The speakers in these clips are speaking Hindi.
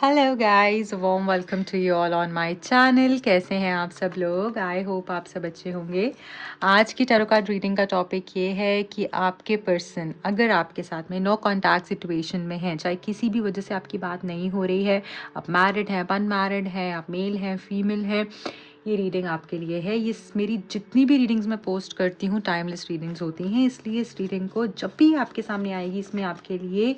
Hello guys, warm welcome to you all on my channel. कैसे हैं आप सब लोग? आई होप आप सब अच्छे होंगे। आज की टैरो कार्ड रीडिंग का टॉपिक ये है कि आपके पर्सन अगर आपके साथ में नो कॉन्टैक्ट सिचुएशन में है, चाहे किसी भी वजह से आपकी बात नहीं हो रही है, आप मैरिड हैं, अनमैरिड हैं, आप मेल हैं, फीमेल हैं, ये रीडिंग आपके लिए है। ये मेरी जितनी भी रीडिंग्स मैं पोस्ट करती हूँ टाइमलेस रीडिंग्स होती हैं, इसलिए इस रीडिंग को जब भी आपके सामने आएगी इसमें आपके लिए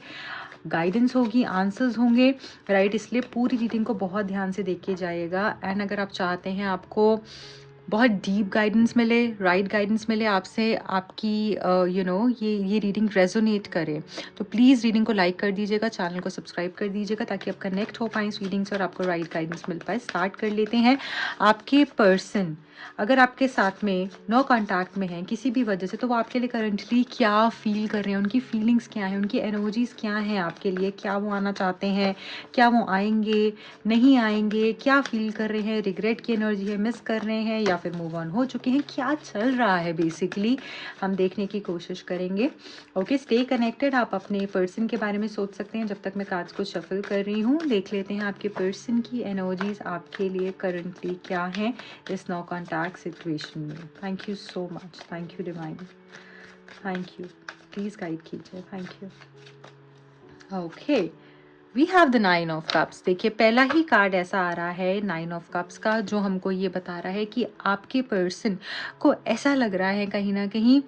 गाइडेंस होगी, आंसर्स होंगे, राइट। इसलिए पूरी रीडिंग को बहुत ध्यान से देखिए जाइएगा। एंड अगर आप चाहते हैं आपको बहुत डीप गाइडेंस मिले, राइट गाइडेंस मिले आपसे, आपकी ये रीडिंग रेजोनेट करे, तो प्लीज़ रीडिंग को लाइक कर दीजिएगा, चैनल को सब्सक्राइब कर दीजिएगा ताकि आप कनेक्ट हो पाए इस रीडिंग से और आपको राइट गाइडेंस मिल पाए। स्टार्ट कर लेते हैं। आपके पर्सन अगर आपके साथ में नो कॉन्टैक्ट में हैं किसी भी वजह से, तो वो आपके लिए करंटली क्या फील कर रहे हैं, उनकी फीलिंग्स क्या हैं, उनकी एनर्जीज़ क्या हैं आपके लिए, क्या वो आना चाहते हैं, क्या वो आएंगे, नहीं आएंगे, क्या फील कर रहे हैं, रिग्रेट की एनर्जी है, मिस कर रहे हैं या फिर मूव ऑन हो चुके हैं, क्या चल रहा है बेसिकली हम देखने की कोशिश करेंगे। Okay, stay connected. आप अपने पर्सन के बारे में सोच सकते हैं जब तक मैं कार्ड्स को शफल कर रही हूँ। देख लेते हैं आपके पर्सन की एनर्जीज आपके लिए करंटली क्या हैं इस नो कॉन्टैक्ट सिचुएशन में। Thank you so much, thank you divine, thank you, please guide कीजिए, thank you. Okay, we have the 9 of cups. देखिए, पहला ही कार्ड ऐसा आ रहा है 9 ऑफ कप्स का, जो हमको ये बता रहा है कि आपके पर्सन को ऐसा लग रहा है कहीं ना कहीं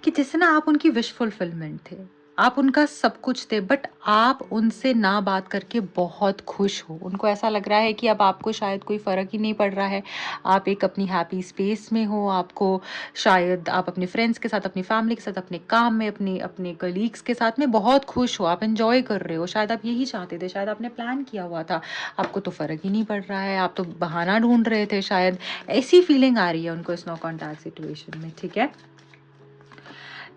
कि जैसे ना आप उनकी विश फुलफिलमेंट थे, आप उनका सब कुछ थे, बट आप उनसे ना बात करके बहुत खुश हो। उनको ऐसा लग रहा है कि अब आपको शायद कोई फ़र्क ही नहीं पड़ रहा है, आप एक अपनी हैप्पी स्पेस में हो, आपको शायद आप अपने फ्रेंड्स के साथ, अपनी फैमिली के साथ, अपने काम में, अपने अपने कलीग्स के साथ में बहुत खुश हो, आप एंजॉय कर रहे हो, शायद आप यही चाहते थे, शायद आपने प्लान किया हुआ था, आपको तो फ़र्क ही नहीं पड़ रहा है, आप तो बहाना ढूंढ रहे थे, शायद ऐसी फीलिंग आ रही है उनको इस नो कॉन्टैक्ट सिचुएशन में। ठीक है,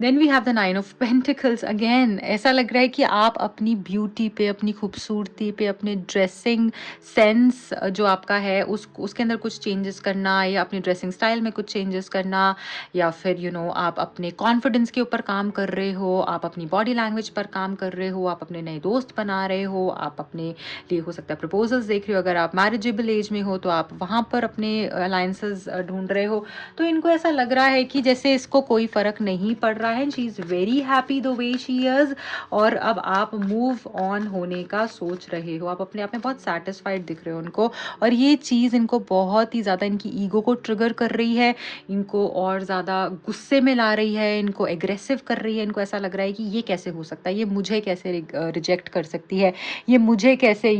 then we have the 9 of pentacles. Again ऐसा लग रहा है कि आप अपनी ब्यूटी पे, अपनी खूबसूरती पे, अपने ड्रेसिंग सेंस जो आपका है उसके अंदर कुछ चेंजेस करना, या अपनी ड्रेसिंग स्टाइल में कुछ चेंजेस करना, या फिर आप अपने कॉन्फिडेंस के ऊपर काम कर रहे हो, आप अपनी बॉडी लैंग्वेज पर काम कर रहे हो, आप अपने नए दोस्त बना रहे हो, आप अपने लिए हो सकता है प्रपोजल्स देख रहे हो, अगर आप मैरिजेबल एज में हो तो आप वहाँ पर अपने अलायंसेस ढूंढ रहे हो। तो इनको ऐसा लग रहा है कि जैसे इसको कोई फ़र्क नहीं पड़ रहा है, she is very happy the way she is, और अब आप मूव ऑन होने का सोच रहे हो, आप अपने आप में बहुत सेटिस्फाइड दिख रहे हो उनको, और ये चीज़ इनको बहुत ही ज़्यादा इनकी ईगो को ट्रिगर कर रही है, इनको और ज़्यादा गुस्से में ला रही है, इनको एग्रेसिव कर रही है। इनको ऐसा लग रहा है कि ये कैसे हो सकता है, ये मुझे कैसे रिजेक्ट कर सकती है, ये मुझे कैसे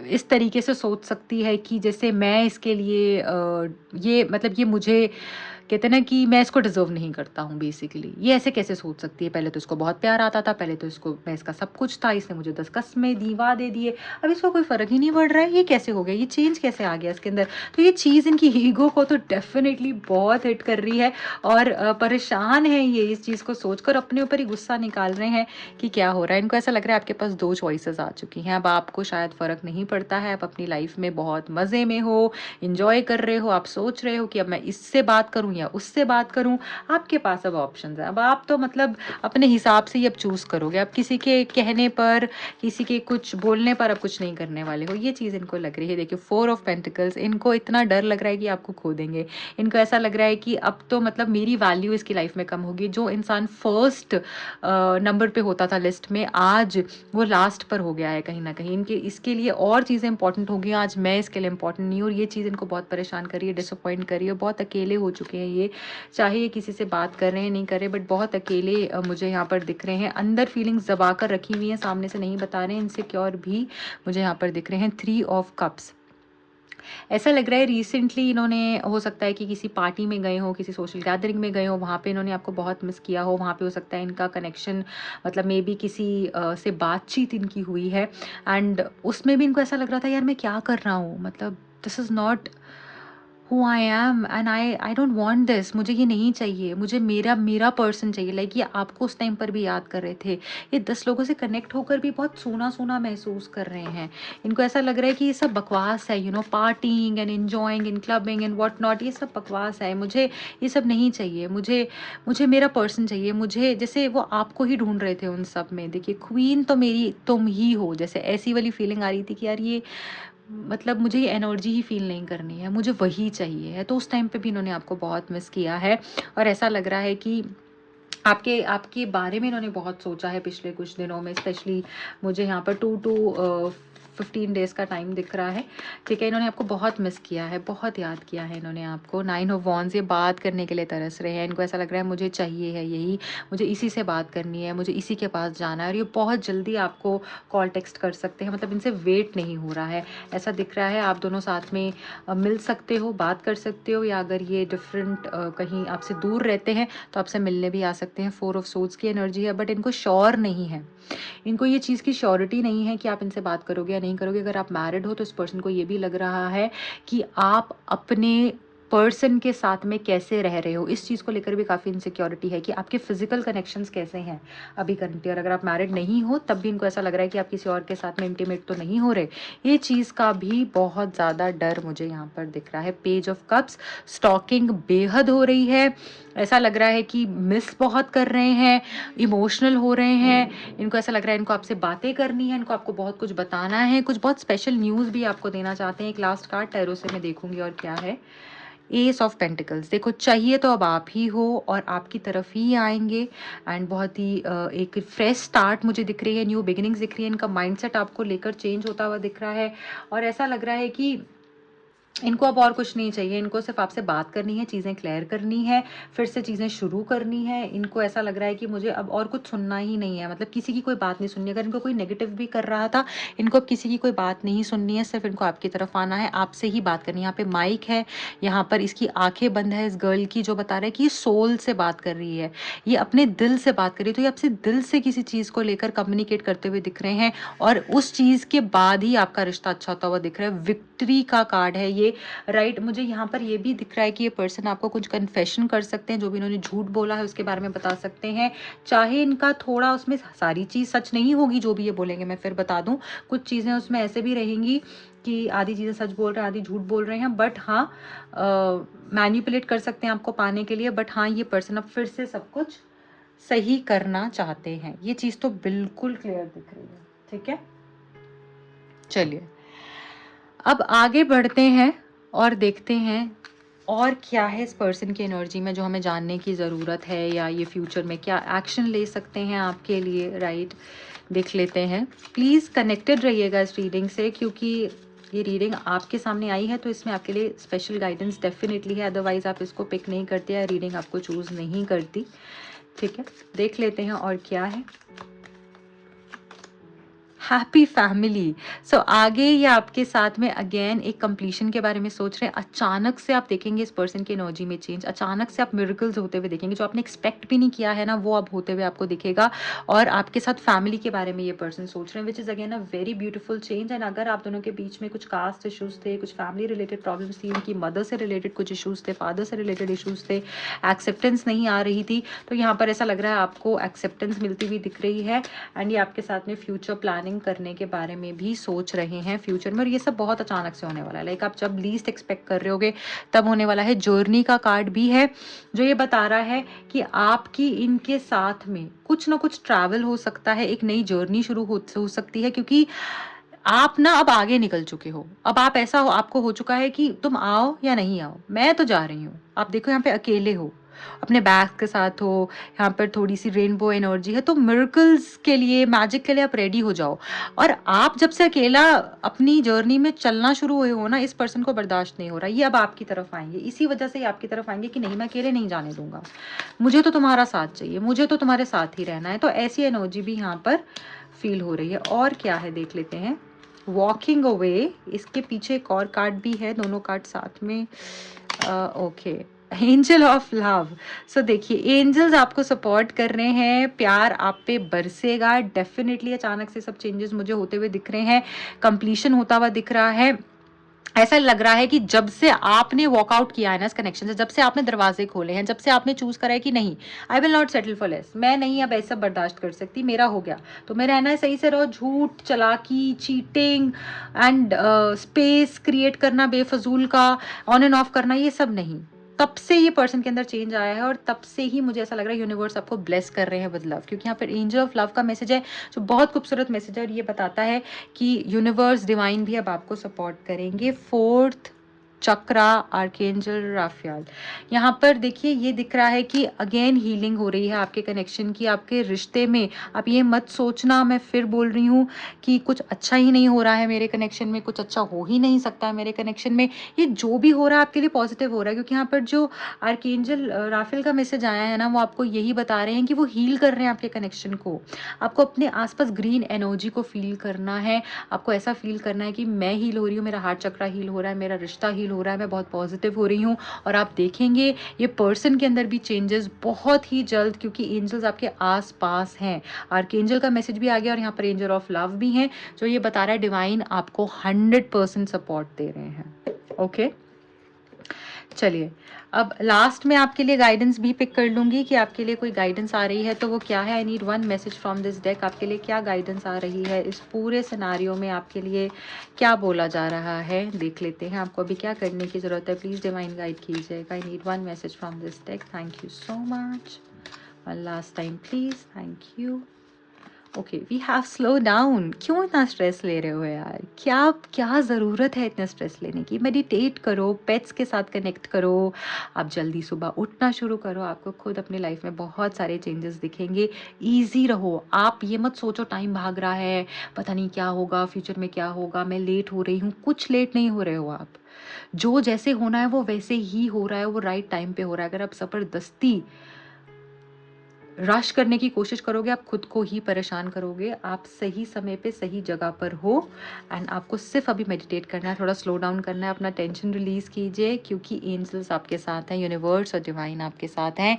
इस तरीके से सोच सकती है कि जैसे मैं इसके लिए ये मतलब ये मुझे कहते हैं ना कि मैं इसको डिज़र्व नहीं करता हूँ बेसिकली, ये ऐसे कैसे सोच सकती है, पहले तो इसको बहुत प्यार आता था, पहले तो इसको मैं इसका सब कुछ था, इसने मुझे 10 कस्में दीवा दे दिए, अब इसको कोई फ़र्क ही नहीं पड़ रहा है, ये कैसे हो गया, ये चेंज कैसे आ गया इसके अंदर। तो ये चीज़ इनकी ईगो को तो डेफिनेटली बहुत हिट कर रही है, और परेशान है ये इस चीज़ को सोचकर, अपने ऊपर ही गुस्सा निकाल रहे हैं कि क्या हो रहा है। इनको ऐसा लग रहा है आपके पास 2 चॉइसेस आ चुकी हैं, अब आपको शायद फ़र्क नहीं पड़ता है, आप अपनी लाइफ में बहुत मज़े में हो, इंजॉय कर रहे हो, आप सोच रहे हो कि अब मैं इससे बात करूं या उससे बात करूं, आपके पास अब ऑप्शंस है, अब आप तो मतलब अपने हिसाब से ही अब चूज करोगे, अब किसी के कहने पर, किसी के कुछ बोलने पर अब कुछ नहीं करने वाले हो। ये चीज़ इनको लग रही है। देखिए, 4 ऑफ पेंटिकल्स, इनको इतना डर लग रहा है कि आपको खो देंगे, इनको ऐसा लग रहा है कि अब तो मतलब मेरी वैल्यू इसकी लाइफ में कम होगी। जो इंसान फर्स्ट नंबर पे होता था लिस्ट में, आज वो लास्ट पर हो गया है कहीं ना कहीं, इनके इसके लिए और चीज़ें इंपॉर्टेंट होगी, आज मैं इसके लिए इंपॉर्टेंट नहीं हूँ, और ये चीज़ इनको बहुत परेशान कर रही है, डिसअपॉइंट कर रही है, बहुत अकेले हो चुके हैं ये, चाहे ये किसी से बात कर रहे हैं नहीं कर रहे, बट बहुत अकेले मुझे यहाँ पर दिख रहे हैं, अंदर फीलिंग्स दबा कर रखी हुई हैं, सामने से नहीं बता रहे हैं, इनसिक्योर भी मुझे यहाँ पर दिख रहे हैं। 3 ऑफ कप्स, ऐसा लग रहा है रिसेंटली इन्होंने, हो सकता है कि किसी पार्टी में गए हो, किसी सोशल गैदरिंग में गए हो, वहाँ पे इन्होंने आपको बहुत मिस किया हो, वहाँ पे हो सकता है इनका कनेक्शन, मतलब मे बी किसी से बातचीत इनकी हुई है, एंड उसमें भी इनको ऐसा लग रहा था यार मैं क्या कर रहा हूँ, मतलब this is not who I am and I don't want this, मुझे ये नहीं चाहिए, मुझे मेरा मेरा पर्सन चाहिए। लाइक ये आपको उस टाइम पर भी याद कर रहे थे, ये 10 लोगों से कनेक्ट होकर भी बहुत सूना सूना महसूस कर रहे हैं। इनको ऐसा लग रहा है कि ये सब बकवास है, you know, partying and enjoying in clubbing and what not, ये सब बकवास है, मुझे ये सब नहीं चाहिए, मुझे मुझे मेरा पर्सन चाहिए। मुझे जैसे वो आपको ही ढूंढ रहे थे उन सब में, देखिए क्वीन तो मेरी तुम ही हो, जैसे ऐसी वाली फीलिंग आ रही थी कि यार ये मतलब मुझे ये एनर्जी ही फ़ील नहीं करनी है, मुझे वही चाहिए है। तो उस टाइम पे भी इन्होंने आपको बहुत मिस किया है और ऐसा लग रहा है कि आपके आपके बारे में इन्होंने बहुत सोचा है पिछले कुछ दिनों में। स्पेशली मुझे यहाँ पर 2 to 15 डेज़ का टाइम दिख रहा है, ठीक है। इन्होंने आपको बहुत मिस किया है, बहुत याद किया है इन्होंने आपको। 9 ऑफ वॉन्ड्स, ये बात करने के लिए तरस रहे हैं। इनको ऐसा लग रहा है मुझे चाहिए है यही, मुझे इसी से बात करनी है, मुझे इसी के पास जाना है, और ये बहुत जल्दी आपको कॉल टेक्स्ट कर सकते हैं। मतलब इनसे वेट नहीं हो रहा है, ऐसा दिख रहा है। आप दोनों साथ में मिल सकते हो, बात कर सकते हो, या अगर ये डिफरेंट कहीं आपसे दूर रहते हैं तो आपसे मिलने भी आ सकते हैं। 4 ऑफ सोर्ड्स की एनर्जी है, बट इनको श्योर नहीं है, इनको ये चीज़ की श्योरिटी नहीं है कि आप इनसे बात करोगे या नहीं करोगे। अगर आप मैरिड हो तो इस पर्सन को ये भी लग रहा है कि आप अपने पर्सन के साथ में कैसे रह रहे हो, इस चीज़ को लेकर भी काफ़ी इनसिक्योरिटी है कि आपके फिजिकल कनेक्शंस कैसे हैं अभी करंटली। और अगर आप मैरिड नहीं हो तब भी इनको ऐसा लग रहा है कि आप किसी और के साथ में इंटीमेट तो नहीं हो रहे। ये चीज़ का भी बहुत ज़्यादा डर मुझे यहाँ पर दिख रहा है। पेज ऑफ कप्स, स्टॉकिंग बेहद हो रही है, ऐसा लग रहा है कि मिस बहुत कर रहे हैं, इमोशनल हो रहे हैं। इनको ऐसा लग रहा है इनको आपसे बातें करनी है, इनको आपको बहुत कुछ बताना है, कुछ बहुत स्पेशल न्यूज़ भी आपको देना चाहते हैं। एक लास्ट कार्ड टैरो से मैं देखूंगी और क्या है। एस ऑफ पेंटिकल्स, देखो चाहिए तो अब आप ही हो और आपकी तरफ ही आएंगे। एंड बहुत ही एक फ्रेश स्टार्ट मुझे दिख रही है, न्यू बिगिनिंग्स दिख रही है। इनका माइंडसेट आपको लेकर चेंज होता हुआ दिख रहा है और ऐसा लग रहा है कि इनको अब और कुछ नहीं चाहिए, इनको सिर्फ आपसे बात करनी है, चीज़ें क्लियर करनी है, फिर से चीज़ें शुरू करनी है। इनको ऐसा लग रहा है कि मुझे अब और कुछ सुनना ही नहीं है, मतलब किसी की कोई बात नहीं सुननी। अगर इनको कोई नेगेटिव भी कर रहा था, इनको अब किसी की कोई बात नहीं सुननी है, सिर्फ इनको आपकी तरफ आना है, आपसे ही बात करनी है। यहाँ पे माइक है, यहाँ पर इसकी आंखें बंद है इस गर्ल की, जो बता रहा है कि ये सोल से बात कर रही है, ये अपने दिल से बात कर रही है। तो ये आपसे दिल से किसी चीज़ को लेकर कम्युनिकेट करते हुए दिख रहे हैं और उस चीज़ के बाद ही आपका रिश्ता अच्छा होता हुआ दिख रहा है। विक्ट्री का कार्ड है ये, राइट। मुझे यहाँ पर ये भी दिख रहा है कि ये पर्सन आपको कुछ कन्फेशन कर सकते हैं, जो भी इन्होंने झूठ बोला है उसके बारे में बता सकते हैं। चाहे इनका थोड़ा उसमें सारी चीज़ सच नहीं होगी जो भी ये बोलेंगे, मैं फिर बता दूं, कुछ चीज़ें उसमें ऐसे भी रहेंगी कि आधी चीज़ें सच बोल रहे हैं, आधी झूठ बोल रहे हैं। बट हाँ, मैनिपुलेट कर सकते हैं आपको पाने के लिए। बट हाँ, ये पर्सन अब फिर से सब कुछ सही करना चाहते हैं, ये चीज़ तो बिल्कुल क्लियर दिख रही है, ठीक है। चलिए अब आगे बढ़ते हैं और देखते हैं और क्या है इस पर्सन की एनर्जी में जो हमें जानने की ज़रूरत है, या ये फ्यूचर में क्या एक्शन ले सकते हैं आपके लिए, राइट। देख लेते हैं। प्लीज़ कनेक्टेड रहिएगा इस रीडिंग से, क्योंकि ये रीडिंग आपके सामने आई है तो इसमें आपके लिए स्पेशल गाइडेंस डेफिनेटली है, अदरवाइज़ आप इसको पिक नहीं करते या रीडिंग आपको चूज़ नहीं करती, ठीक है। देख लेते हैं और क्या है। Happy family. सो आगे ये आपके साथ में अगेन एक कंप्लीशन के बारे में सोच रहे हैं। अचानक से आप देखेंगे इस पर्सन की एनर्जी में चेंज, अचानक से आप मिरेकल्स होते हुए देखेंगे, जो आपने एक्सपेक्ट भी नहीं किया है ना, वो अब होते हुए आपको दिखेगा। और आपके साथ फैमिली के बारे में ये पर्सन सोच रहे हैं, which is again a very beautiful change. And अगर आप दोनों के बीच में कुछ कास्ट इशूज़ थे, कुछ फैमिली रिलेटेड प्रॉब्लम्स थी, उनकी मदर से रिलेटेड कुछ इशूज़ थे, फादर से रिलेटेड इशूज़ थे, एक्सेप्टेंस नहीं आ रही थी, तो यहाँ पर ऐसा लग रहा है आपको एक्सेप्टेंस मिलती हुई दिख रही है। एंड ये आपके साथ में फ्यूचर प्लानिंग करने के बारे में भी सोच रहे हैं फ्यूचर में, और ये सब बहुत अचानक से होने वाला है। लाइक आप जब लीस्ट एक्सपेक्ट कर रहे होगे तब होने वाला है। जर्नी का कार्ड भी है जो ये बता रहा है कि आपकी इनके साथ में कुछ ना कुछ ट्रैवल हो सकता है, एक नई जर्नी शुरू हो सकती है, क्योंकि आप ना अब आगे निकल चुके हो। अब आप ऐसा हो, आपको हो चुका है कि तुम आओ या नहीं आओ, मैं तो जा रही हूँ। आप देखो यहाँ पे अकेले हो, अपने बैग के साथ हो, यहाँ पर थोड़ी सी रेनबो एनर्जी है, तो मिरेकल्स के लिए, मैजिक के लिए आप रेडी हो जाओ। और आप जब से अकेला अपनी जर्नी में चलना शुरू हुए हो ना, इस पर्सन को बर्दाश्त नहीं हो रहा, ये अब आपकी तरफ आएंगे, इसी वजह से ये आपकी तरफ आएंगे कि नहीं, मैं अकेले नहीं जाने दूंगा, मुझे तो तुम्हारा साथ चाहिए, मुझे तो तुम्हारे साथ ही रहना है। तो ऐसी एनर्जी भी यहाँ पर फील हो रही है। और क्या है देख लेते हैं। वॉकिंग अवे, इसके पीछे एक और कार्ड भी है, दोनों कार्ड साथ में। Okay, angel of love. So देखिए, एंजल्स आपको सपोर्ट कर रहे हैं, प्यार आप पे बरसेगा डेफिनेटली। अचानक से सब चेंजेस मुझे होते हुए दिख रहे हैं, कंप्लीशन होता हुआ दिख रहा है। ऐसा लग रहा है कि जब से आपने वॉकआउट किया है ना इस कनेक्शन से, जब से आपने दरवाजे खोले हैं, जब से आपने चूज करा है कि नहीं, I will not settle for less, मैं नहीं अब ऐसा बर्दाश्त कर सकती, मेरा हो गया, तो मैं रहना है सही से रहो, झूठ, चालाकी, चीटिंग एंड स्पेस क्रिएट करना बेफजूल का, ऑन एंड ऑफ करना, ये सब नहीं। तब से ये पर्सन के अंदर चेंज आया है और तब से ही मुझे ऐसा लग रहा है यूनिवर्स आपको ब्लेस कर रहे हैं विद लव, क्योंकि यहाँ पर एंजल ऑफ लव का मैसेज है जो बहुत खूबसूरत मैसेज है और ये बताता है कि यूनिवर्स डिवाइन भी अब आपको सपोर्ट करेंगे। फोर्थ चक्रा आर्कएंजल राफेल, यहाँ पर देखिए ये दिख रहा है कि अगेन हीलिंग हो रही है आपके कनेक्शन की, आपके रिश्ते में। आप ये मत सोचना, मैं फिर बोल रही हूँ, कि कुछ अच्छा ही नहीं हो रहा है मेरे कनेक्शन में, कुछ अच्छा हो ही नहीं सकता है मेरे कनेक्शन में। ये जो भी हो रहा है आपके लिए पॉजिटिव हो रहा है, क्योंकि यहाँ पर जो आर्कएंजल राफेल का मैसेज आया है ना, वो आपको यही बता रहे हैं कि वो हील कर रहे हैं आपके कनेक्शन को। आपको अपने आसपास ग्रीन एनर्जी को फील करना है, आपको ऐसा फील करना है कि मैं हील हो रही हूँ, मेरा हार्ट चक्रा हील हो रहा है, मेरा रिश्ता हील हो रहा है, मैं बहुत पॉजिटिव हो रही हूँ। और आप देखेंगे ये पर्सन के अंदर भी चेंजेस बहुत ही जल्द, क्योंकि एंजल्स आपके आस पास हैं। आर्कएंजल का मैसेज भी आ गया और यहाँ पर एंजल ऑफ लव भी है, जो ये बता रहा है डिवाइन आपको 100% सपोर्ट दे रहे हैं। ओके चलिए, अब लास्ट में आपके लिए गाइडेंस भी पिक कर लूंगी कि आपके लिए कोई गाइडेंस आ रही है तो वो क्या है। आई need one message from this deck, आपके लिए क्या गाइडेंस आ रही है इस पूरे सिनारियो में, आपके लिए क्या बोला जा रहा है, देख लेते हैं आपको अभी क्या करने की जरूरत है। प्लीज डिवाइन गाइड कीजिएगा। I need one message from this deck. Thank you so much. One last time please. Thank you. Okay we have slow down. क्यों इतना स्ट्रेस ले रहे हो यार, क्या क्या ज़रूरत है इतना स्ट्रेस लेने की। मेडिटेट करो, पेट्स के साथ कनेक्ट करो, आप जल्दी सुबह उठना शुरू करो, आपको खुद अपनी लाइफ में बहुत सारे चेंजेस दिखेंगे। ईजी रहो, आप ये मत सोचो टाइम भाग रहा है, पता नहीं क्या होगा, फ्यूचर में क्या होगा, मैं लेट हो रही हूँ। कुछ लेट नहीं हो रहे हो आप, जो जैसे होना है वो वैसे ही हो रहा है, वो राइट टाइम पे हो रहा है। अगर आप ज़बरदस्ती रश करने की कोशिश करोगे, आप खुद को ही परेशान करोगे। आप सही समय पे सही जगह पर हो एंड आपको सिर्फ अभी मेडिटेट करना है, थोड़ा स्लो डाउन करना है, अपना टेंशन रिलीज कीजिए, क्योंकि एंजल्स आपके साथ हैं, यूनिवर्स और डिवाइन आपके साथ हैं।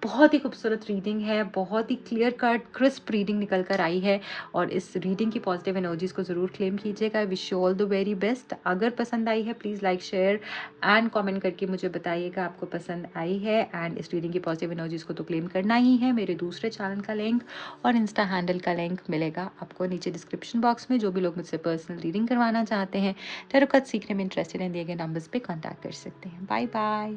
बहुत ही खूबसूरत रीडिंग है, बहुत ही क्लियर कट क्रिस्प रीडिंग निकल कर आई है और इस रीडिंग की पॉजिटिव एनर्जीज को ज़रूर क्लेम कीजिएगा। I wish you all the very best. अगर पसंद आई है please like share and comment करके मुझे बताइएगा आपको पसंद आई है। एंड इस रीडिंग की पॉजिटिव एनर्जीज को तो क्लेम करना ही है। मेरे दूसरे चैनल का लिंक और इंस्टा हैंडल का लिंक मिलेगा आपको नीचे डिस्क्रिप्शन बॉक्स में। जो भी लोग मुझसे पर्सनल रीडिंग करवाना चाहते हैं, टैरो कार्ड सीखने में इंटरेस्टेड हैं, दिए गए नंबर्स पे कॉन्टैक्ट कर सकते हैं। Bye bye.